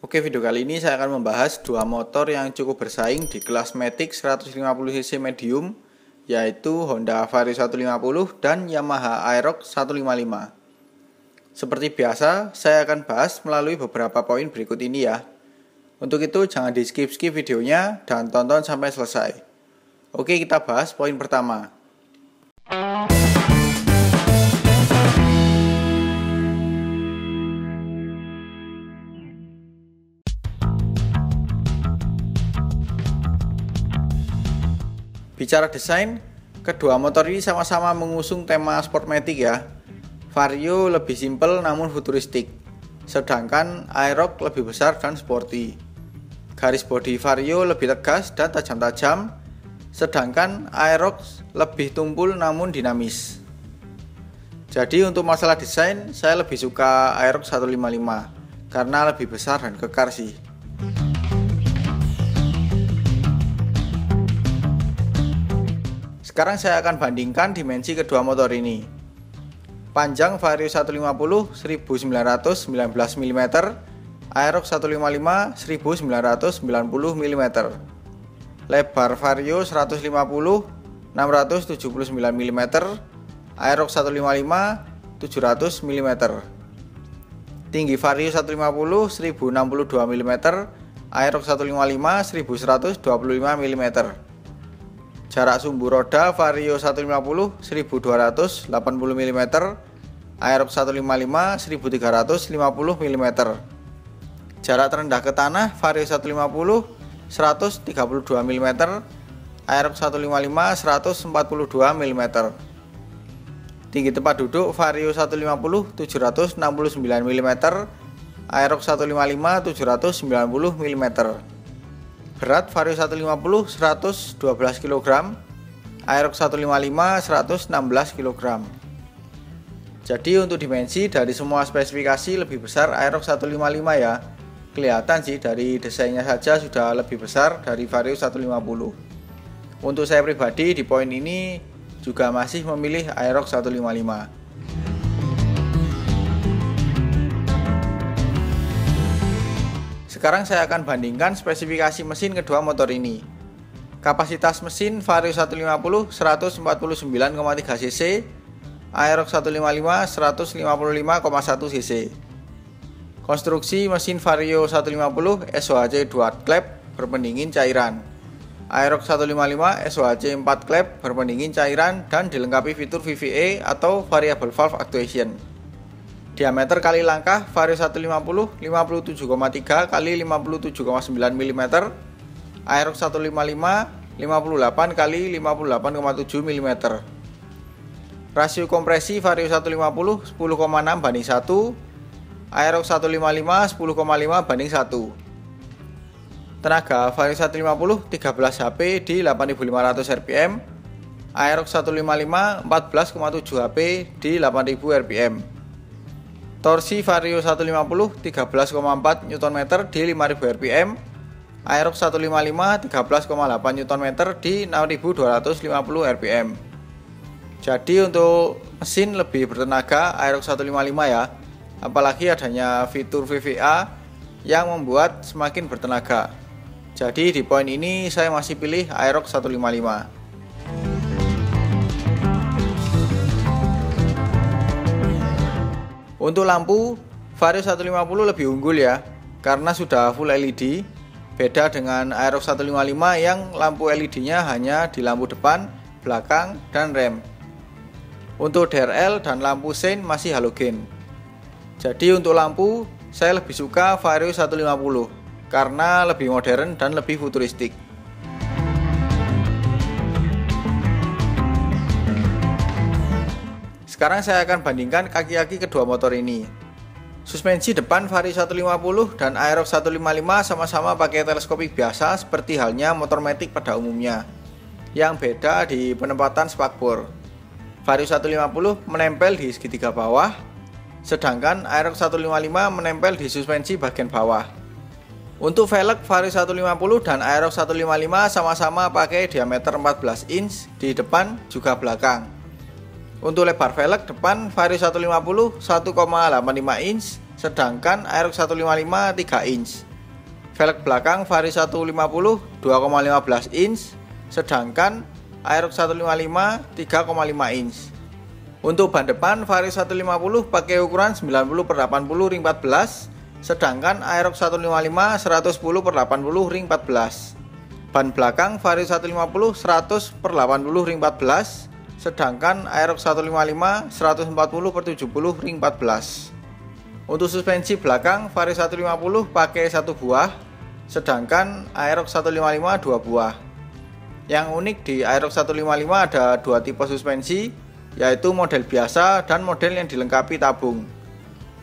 Oke, video kali ini saya akan membahas dua motor yang cukup bersaing di kelas Matic 150cc medium, yaitu Honda Vario 150 dan Yamaha Aerox 155. Seperti biasa, saya akan bahas melalui beberapa poin berikut ini ya. Untuk itu jangan di skip-skip videonya dan tonton sampai selesai. Oke, kita bahas poin pertama. Bicara desain, kedua motor ini sama-sama mengusung tema Sportmatic ya. Vario lebih simpel namun futuristik, sedangkan Aerox lebih besar dan sporty. Garis bodi Vario lebih tegas dan tajam-tajam, sedangkan Aerox lebih tumpul namun dinamis. Jadi untuk masalah desain, saya lebih suka Aerox 155 karena lebih besar dan kekar sih. Sekarang saya akan bandingkan dimensi kedua motor ini. Panjang Vario 150 1919 mm, Aerox 155 1990 mm. Lebar Vario 150 679 mm, Aerox 155 700 mm. Tinggi Vario 150 1062 mm, Aerox 155 1125 mm. Jarak sumbu roda Vario 150 1280 mm, Aerox 155 1350 mm. Jarak terendah ke tanah Vario 150 132 mm, Aerox 155 142 mm. Tinggi tempat duduk Vario 150 769 mm, Aerox 155 790 mm. Berat Vario 150 112 kg, Aerox 155 116 kg. Jadi untuk dimensi dari semua spesifikasi lebih besar Aerox 155 ya. Kelihatan sih dari desainnya saja sudah lebih besar dari Vario 150. Untuk saya pribadi di poin ini juga masih memilih Aerox 155. Sekarang saya akan bandingkan spesifikasi mesin kedua motor ini. Kapasitas mesin Vario 150 149,3 cc, Aerox 155 155,1 cc. Konstruksi mesin Vario 150 SOHC dual klep berpendingin cairan, Aerox 155 SOHC 4 klep berpendingin cairan dan dilengkapi fitur VVA atau Variable Valve Actuation. Diameter kali langkah Vario 150 57,3 kali 57,9 mm, Aerox 155 58 kali 58,7 mm. Rasio kompresi Vario 150 10,6 banding 1, Aerox 155 10,5 banding 1. Tenaga Vario 150 13 HP di 8500 rpm, Aerox 155 14,7 HP di 8000 rpm. Torsi Vario 150 13,4 Nm di 5000 rpm, Aerox 155 13,8 Nm di 6250 rpm. Jadi untuk mesin lebih bertenaga Aerox 155 ya, apalagi adanya fitur VVA yang membuat semakin bertenaga. Jadi di poin ini saya masih pilih Aerox 155. Untuk lampu, Vario 150 lebih unggul ya, karena sudah full LED, beda dengan Aerox 155 yang lampu LED-nya hanya di lampu depan, belakang, dan rem. Untuk DRL dan lampu sein masih halogen. Jadi untuk lampu, saya lebih suka Vario 150, karena lebih modern dan lebih futuristik. Sekarang saya akan bandingkan kaki-kaki kedua motor ini. Suspensi depan Vario 150 dan Aerox 155 sama-sama pakai teleskopik biasa seperti halnya motor Matic pada umumnya. Yang beda di penempatan spakbor. Vario 150 menempel di segitiga bawah, sedangkan Aerox 155 menempel di suspensi bagian bawah. Untuk velg Vario 150 dan Aerox 155 sama-sama pakai diameter 14 inch di depan juga belakang. Untuk lebar velg depan Vario 150 1,85 inch, sedangkan Aerox 155 3 inch. Velg belakang Vario 150 2,15 inch, sedangkan Aerox 155 3,5 inch. Untuk ban depan Vario 150 pakai ukuran 90/80 ring 14, sedangkan Aerox 155 110/80 ring 14. Ban belakang Vario 150 100/80 ring 14, sedangkan Aerox 155 140/70 ring 14. Untuk suspensi belakang Vario 150 pakai 1 buah, sedangkan Aerox 155 2 buah. Yang unik di Aerox 155 ada 2 tipe suspensi, yaitu model biasa dan model yang dilengkapi tabung.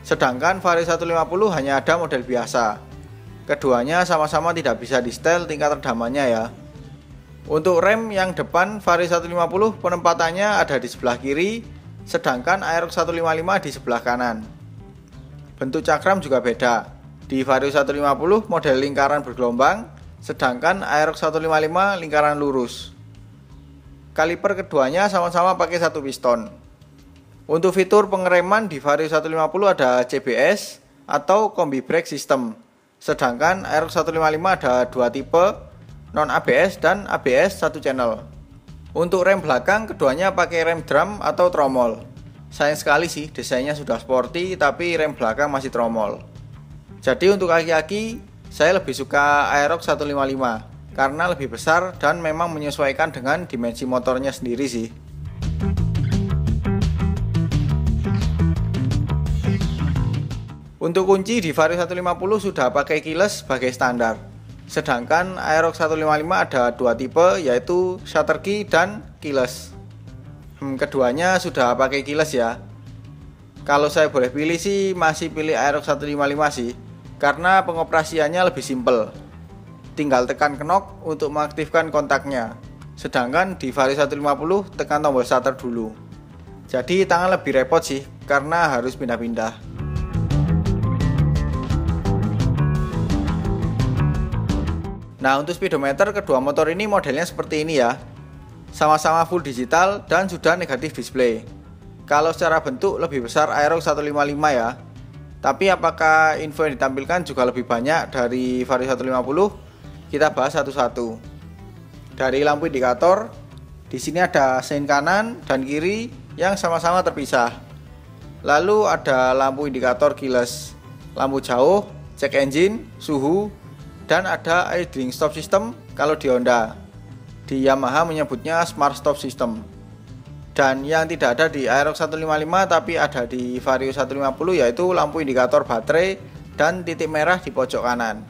Sedangkan Vario 150 hanya ada model biasa. Keduanya sama-sama tidak bisa di setel tingkat redamannya ya. Untuk rem yang depan Vario 150 penempatannya ada di sebelah kiri, sedangkan Aerox 155 di sebelah kanan. Bentuk cakram juga beda. Di Vario 150 model lingkaran bergelombang, sedangkan Aerox 155 lingkaran lurus. Kaliper keduanya sama-sama pakai 1 piston. Untuk fitur pengereman di Vario 150 ada CBS atau Combi Brake System, sedangkan Aerox 155 ada 2 tipe, non ABS dan ABS 1 channel. Untuk rem belakang keduanya pakai rem drum atau tromol. Sayang sekali sih desainnya sudah sporty tapi rem belakang masih tromol. Jadi untuk kaki-kaki saya lebih suka Aerox 155 karena lebih besar dan memang menyesuaikan dengan dimensi motornya sendiri sih. Untuk kunci di Vario 150 sudah pakai keyless sebagai standar. Sedangkan Aerox 155 ada 2 tipe, yaitu shutter key dan keyless. Keduanya sudah pakai keyless ya. Kalau saya boleh pilih sih masih pilih Aerox 155 sih, karena pengoperasiannya lebih simpel. Tinggal tekan knock untuk mengaktifkan kontaknya. Sedangkan di Vario 150 tekan tombol shutter dulu. Jadi tangan lebih repot sih karena harus pindah-pindah. Nah, untuk speedometer kedua motor ini modelnya seperti ini ya. Sama-sama full digital dan sudah negatif display. Kalau secara bentuk lebih besar Aerox 155 ya. Tapi apakah info yang ditampilkan juga lebih banyak dari Vario 150? Kita bahas satu-satu. Dari lampu indikator, di sini ada sein kanan dan kiri yang sama-sama terpisah. Lalu ada lampu indikator keyless, lampu jauh, cek engine, suhu, dan ada idling stop system kalau di Honda. Di Yamaha menyebutnya smart stop system. Dan yang tidak ada di Aerox 155 tapi ada di Vario 150 yaitu lampu indikator baterai dan titik merah di pojok kanan,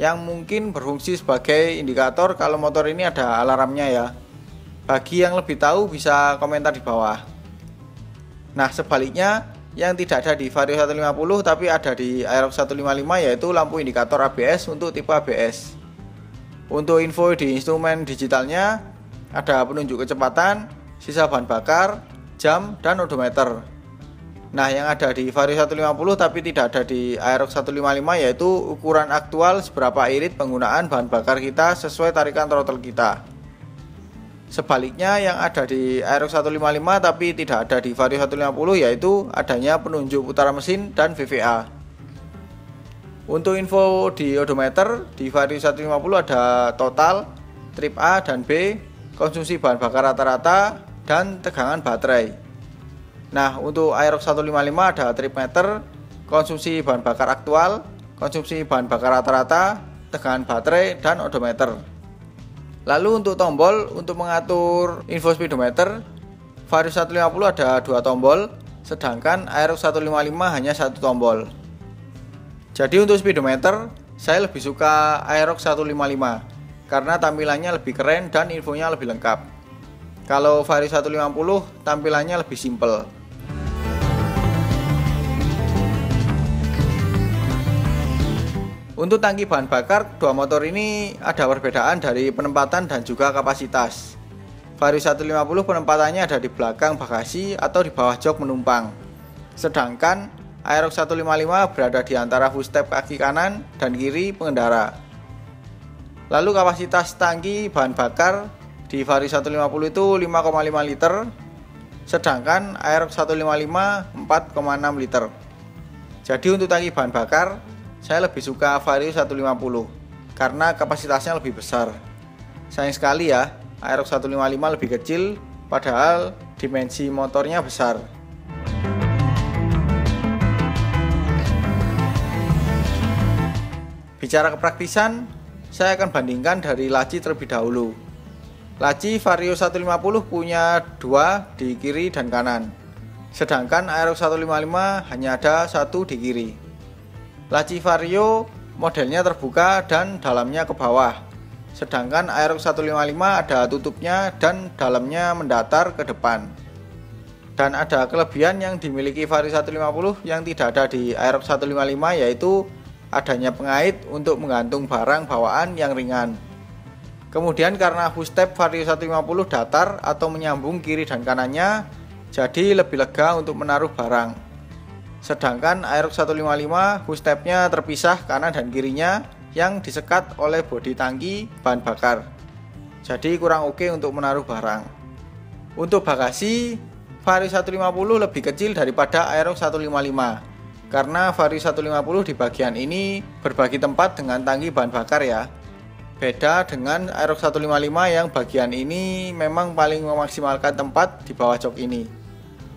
yang mungkin berfungsi sebagai indikator kalau motor ini ada alarmnya ya. Bagi yang lebih tahu bisa komentar di bawah. Nah, sebaliknya yang tidak ada di Vario 150 tapi ada di Aerox 155 yaitu lampu indikator ABS untuk tipe ABS. Untuk info di instrumen digitalnya ada penunjuk kecepatan, sisa bahan bakar, jam, dan odometer. Nah, yang ada di Vario 150 tapi tidak ada di Aerox 155 yaitu ukuran aktual seberapa irit penggunaan bahan bakar kita sesuai tarikan throttle kita. Sebaliknya yang ada di Aerox 155 tapi tidak ada di Vario 150 yaitu adanya penunjuk putaran mesin dan VVA. Untuk info di odometer di Vario 150 ada total, trip A dan B, konsumsi bahan bakar rata-rata, dan tegangan baterai. Nah, untuk Aerox 155 ada trip meter, konsumsi bahan bakar aktual, konsumsi bahan bakar rata-rata, tegangan baterai, dan odometer. Lalu untuk tombol untuk mengatur info speedometer, Vario 150 ada 2 tombol, sedangkan Aerox 155 hanya 1 tombol. Jadi untuk speedometer, saya lebih suka Aerox 155 karena tampilannya lebih keren dan infonya lebih lengkap. Kalau Vario 150 tampilannya lebih simpel. Untuk tangki bahan bakar, dua motor ini ada perbedaan dari penempatan dan juga kapasitas. Vario 150 penempatannya ada di belakang bagasi atau di bawah jok penumpang. Sedangkan Aerox 155 berada di antara footstep kaki kanan dan kiri pengendara. Lalu kapasitas tangki bahan bakar di Vario 150 itu 5,5 liter, sedangkan Aerox 155 4,6 liter. Jadi untuk tangki bahan bakar saya lebih suka Vario 150. karena kapasitasnya lebih besar. Sayang sekali ya, Aerox 155 lebih kecil padahal dimensi motornya besar. Bicara kepraktisan, saya akan bandingkan dari laci terlebih dahulu. Laci Vario 150 punya dua di kiri dan kanan, sedangkan Aerox 155 hanya ada satu di kiri. Laci Vario modelnya terbuka dan dalamnya ke bawah, sedangkan Aerox 155 ada tutupnya dan dalamnya mendatar ke depan. Dan ada kelebihan yang dimiliki Vario 150 yang tidak ada di Aerox 155, yaitu adanya pengait untuk menggantung barang bawaan yang ringan. Kemudian karena footstep Vario 150 datar atau menyambung kiri dan kanannya, jadi lebih lega untuk menaruh barang. Sedangkan Aerox 155 footstepnya terpisah kanan dan kirinya yang disekat oleh bodi tangki bahan bakar. Jadi kurang oke untuk menaruh barang. Untuk bagasi, Vario 150 lebih kecil daripada Aerox 155. Karena Vario 150 di bagian ini berbagi tempat dengan tangki bahan bakar ya. Beda dengan Aerox 155 yang bagian ini memang paling memaksimalkan tempat di bawah jok ini.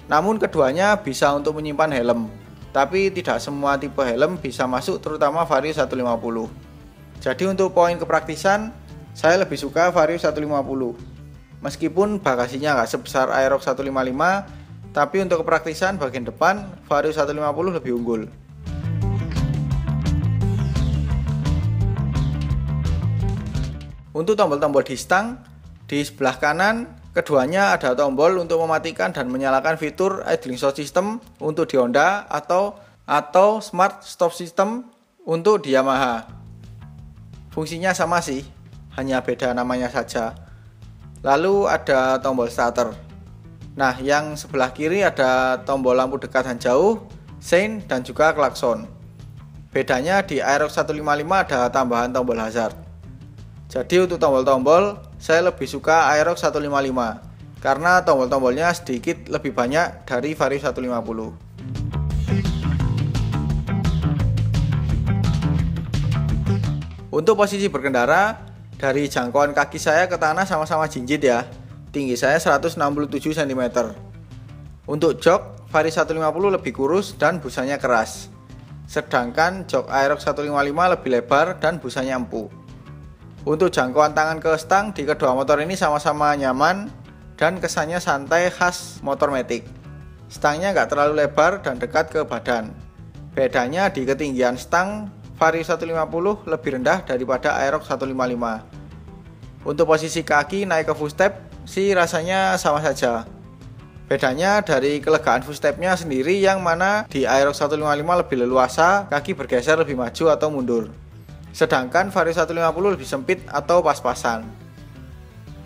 Namun keduanya bisa untuk menyimpan helm, tapi tidak semua tipe helm bisa masuk, terutama Vario 150. Jadi untuk poin kepraktisan, saya lebih suka Vario 150. Meskipun bagasinya nggak sebesar Aerox 155, tapi untuk kepraktisan bagian depan, Vario 150 lebih unggul. Untuk tombol-tombol di stang, di sebelah kanan, keduanya ada tombol untuk mematikan dan menyalakan fitur idling stop system untuk di Honda atau smart stop system untuk di Yamaha. Fungsinya sama sih, hanya beda namanya saja. Lalu ada tombol starter. Nah, yang sebelah kiri ada tombol lampu dekat dan jauh, sein, dan juga klakson. Bedanya di Aerox 155 ada tambahan tombol hazard. Jadi untuk tombol-tombol, saya lebih suka Aerox 155 karena tombol-tombolnya sedikit lebih banyak dari Vario 150. Untuk posisi berkendara, dari jangkauan kaki saya ke tanah sama-sama jinjit ya. Tinggi saya 167 cm. Untuk jok, Vario 150 lebih kurus dan busanya keras. Sedangkan jok Aerox 155 lebih lebar dan busanya empuk. Untuk jangkauan tangan ke stang di kedua motor ini sama-sama nyaman dan kesannya santai khas motor matic. Stangnya nggak terlalu lebar dan dekat ke badan. Bedanya di ketinggian stang, Vario 150 lebih rendah daripada Aerox 155. Untuk posisi kaki naik ke footstep sih rasanya sama saja. Bedanya dari kelegaan footstepnya sendiri, yang mana di Aerox 155 lebih leluasa, kaki bergeser lebih maju atau mundur. Sedangkan Vario 150 lebih sempit atau pas-pasan.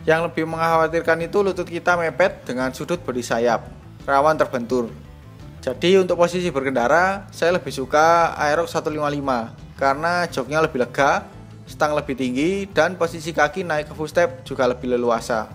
Yang lebih mengkhawatirkan itu lutut kita mepet dengan sudut bodi sayap, rawan terbentur. Jadi untuk posisi berkendara, saya lebih suka Aerox 155 karena joknya lebih lega, stang lebih tinggi, dan posisi kaki naik ke footstep juga lebih leluasa.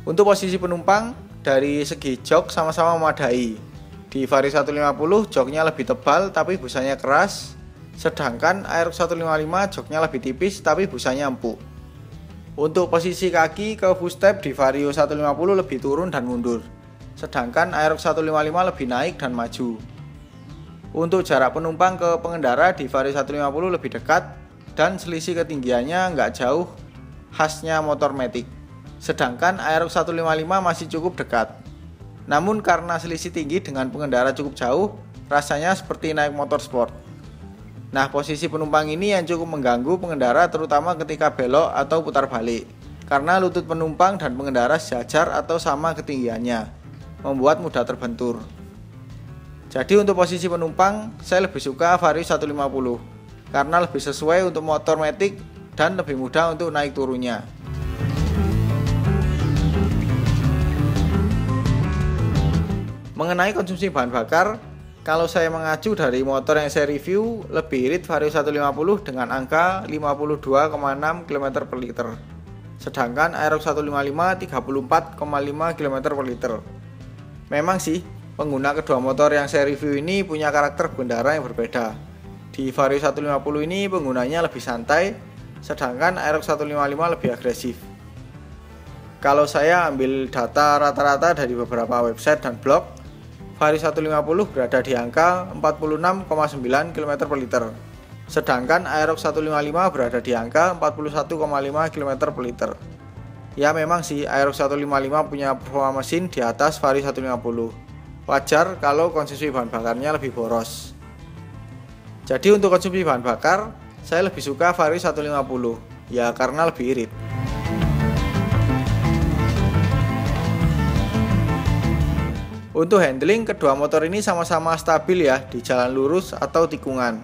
Untuk posisi penumpang, dari segi jok sama-sama memadai. Di Vario 150 joknya lebih tebal tapi busanya keras, sedangkan Aerox 155 joknya lebih tipis tapi busanya empuk. Untuk posisi kaki ke footstep di Vario 150 lebih turun dan mundur, sedangkan Aerox 155 lebih naik dan maju. Untuk jarak penumpang ke pengendara di Vario 150 lebih dekat dan selisih ketinggiannya nggak jauh, khasnya motor matic. Sedangkan Aerox 155 masih cukup dekat. Namun karena selisih tinggi dengan pengendara cukup jauh, rasanya seperti naik motor sport. Nah, posisi penumpang ini yang cukup mengganggu pengendara, terutama ketika belok atau putar balik. Karena lutut penumpang dan pengendara sejajar atau sama ketinggiannya, membuat mudah terbentur. Jadi untuk posisi penumpang, saya lebih suka Vario 150 karena lebih sesuai untuk motor matic dan lebih mudah untuk naik turunnya. Mengenai konsumsi bahan bakar, kalau saya mengacu dari motor yang saya review, lebih irit Vario 150 dengan angka 52,6 km per liter. Sedangkan Aerox 155 34,5 km per liter. Memang sih, pengguna kedua motor yang saya review ini punya karakter pengendara yang berbeda. Di Vario 150 ini penggunanya lebih santai, sedangkan Aerox 155 lebih agresif. Kalau saya ambil data rata-rata dari beberapa website dan blog, Vario 150 berada di angka 46,9 km per liter. Sedangkan Aerox 155 berada di angka 41,5 km per liter. Ya memang sih Aerox 155 punya performa mesin di atas Vario 150. Wajar kalau konsumsi bahan bakarnya lebih boros. Jadi untuk konsumsi bahan bakar, saya lebih suka Vario 150. Ya karena lebih irit. Untuk handling, kedua motor ini sama-sama stabil ya di jalan lurus atau tikungan.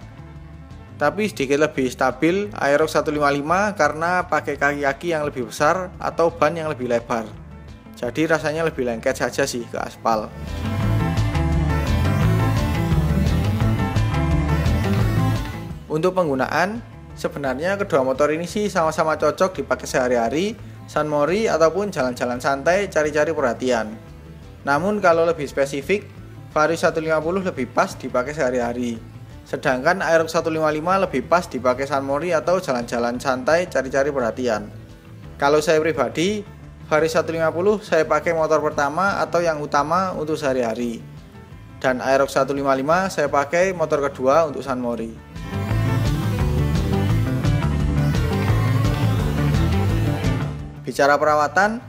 Tapi sedikit lebih stabil Aerox 155 karena pakai kaki-kaki yang lebih besar atau ban yang lebih lebar. Jadi rasanya lebih lengket saja sih ke aspal. Untuk penggunaan, sebenarnya kedua motor ini sih sama-sama cocok dipakai sehari-hari, sunmori ataupun jalan-jalan santai cari-cari perhatian. Namun kalau lebih spesifik, Vario 150 lebih pas dipakai sehari-hari. Sedangkan Aerox 155 lebih pas dipakai sunmori atau jalan-jalan santai cari-cari perhatian. Kalau saya pribadi, Vario 150 saya pakai motor pertama atau yang utama untuk sehari-hari. Dan Aerox 155 saya pakai motor kedua untuk sunmori. Bicara perawatan,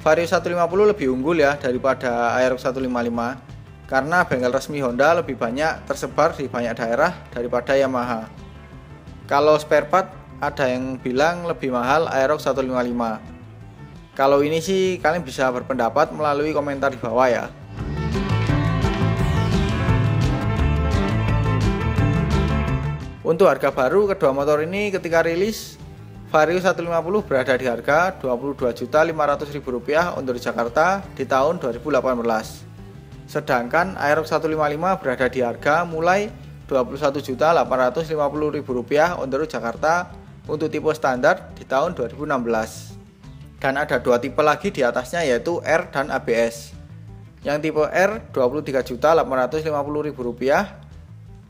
Vario 150 lebih unggul ya daripada Aerox 155. Karena bengkel resmi Honda lebih banyak tersebar di banyak daerah daripada Yamaha. Kalau spare part ada yang bilang lebih mahal Aerox 155. Kalau ini sih kalian bisa berpendapat melalui komentar di bawah ya. Untuk harga baru kedua motor ini ketika rilis, Vario 150 berada di harga Rp22.500.000 untuk Jakarta di tahun 2018. Sedangkan Aerox 155 berada di harga mulai Rp21.850.000 untuk Jakarta untuk tipe standar di tahun 2016. Dan ada dua tipe lagi di atasnya yaitu R dan ABS. Yang tipe R Rp23.850.000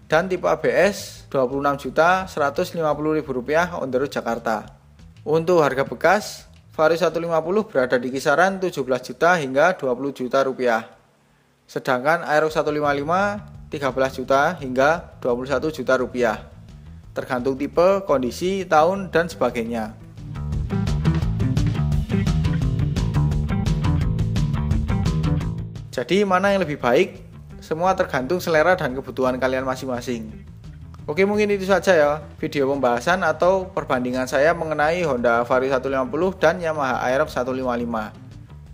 dan tipe ABS Rp26.150.000 untuk Jakarta. Untuk harga bekas, Vario 150 berada di kisaran 17 juta hingga 20 juta rupiah. Sedangkan Aerox 155 13 juta hingga 21 juta rupiah. Tergantung tipe, kondisi, tahun, dan sebagainya. Jadi mana yang lebih baik? Semua tergantung selera dan kebutuhan kalian masing-masing. Oke, mungkin itu saja ya video pembahasan atau perbandingan saya mengenai Honda Vario 150 dan Yamaha Aerox 155.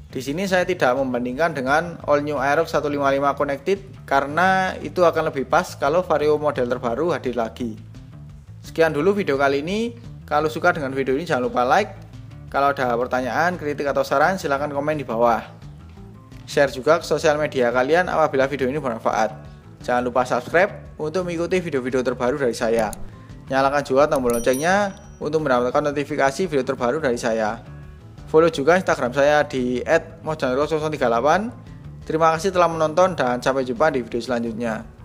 Di sini saya tidak membandingkan dengan All New Aerox 155 Connected karena itu akan lebih pas kalau Vario model terbaru hadir lagi. Sekian dulu video kali ini. Kalau suka dengan video ini jangan lupa like. Kalau ada pertanyaan, kritik atau saran silahkan komen di bawah. Share juga ke sosial media kalian apabila video ini bermanfaat. Jangan lupa subscribe untuk mengikuti video-video terbaru dari saya. Nyalakan juga tombol loncengnya untuk mendapatkan notifikasi video terbaru dari saya. Follow juga Instagram saya di @mojanero038. Terima kasih telah menonton dan sampai jumpa di video selanjutnya.